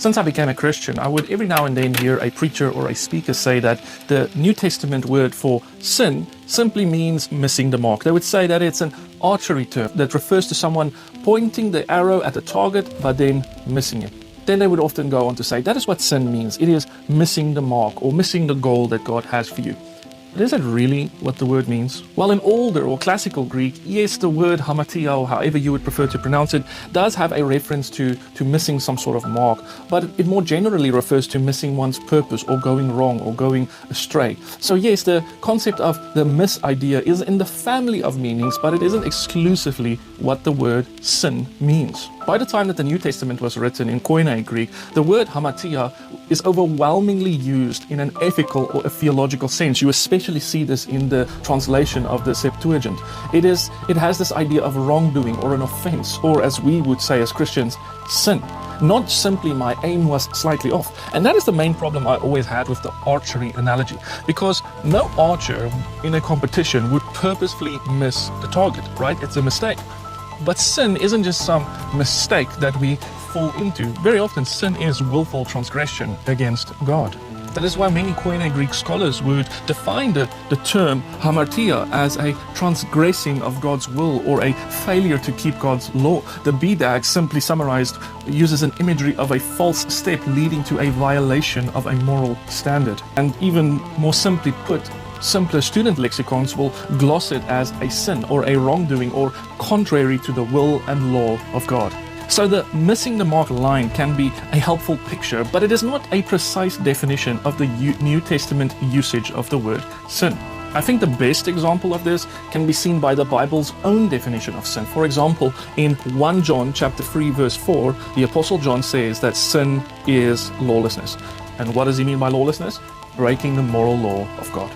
Since I became a Christian, I would every now and then hear a preacher or a speaker say that the New Testament word for sin simply means missing the mark. They would say that it's an archery term that refers to someone pointing the arrow at the target but then missing it. Then they would often go on to say that is what sin means. It is missing the mark or missing the goal that God has for you. But is that really what the word means? Well, in older or classical Greek, yes, the word hamartia, or however you would prefer to pronounce it, does have a reference to missing some sort of mark, but it more generally refers to missing one's purpose or going wrong or going astray. So yes, the concept of the miss idea is in the family of meanings, but it isn't exclusively what the word sin means. By the time that the New Testament was written in Koine Greek, the word hamartia is overwhelmingly used in an ethical or a theological sense. You especially see this in the translation of the Septuagint. It has this idea of wrongdoing or an offense, or as we would say as Christians, sin. Not simply my aim was slightly off. And that is the main problem I always had with the archery analogy, because no archer in a competition would purposefully miss the target, right? It's a mistake. But sin isn't just some mistake that we fall into. Very often sin is willful transgression against God. That is why many Koine Greek scholars would define the term hamartia as a transgressing of God's will or a failure to keep God's law. The BDAG, simply summarized, uses an imagery of a false step leading to a violation of a moral standard. And even more simply put, simpler student lexicons will gloss it as a sin or a wrongdoing or contrary to the will and law of God. So the missing the mark line can be a helpful picture, but it is not a precise definition of the New Testament usage of the word sin. I think the best example of this can be seen by the Bible's own definition of sin. For example, in 1 John chapter 3 verse 4, the Apostle John says that sin is lawlessness. And what does he mean by lawlessness? Breaking the moral law of God.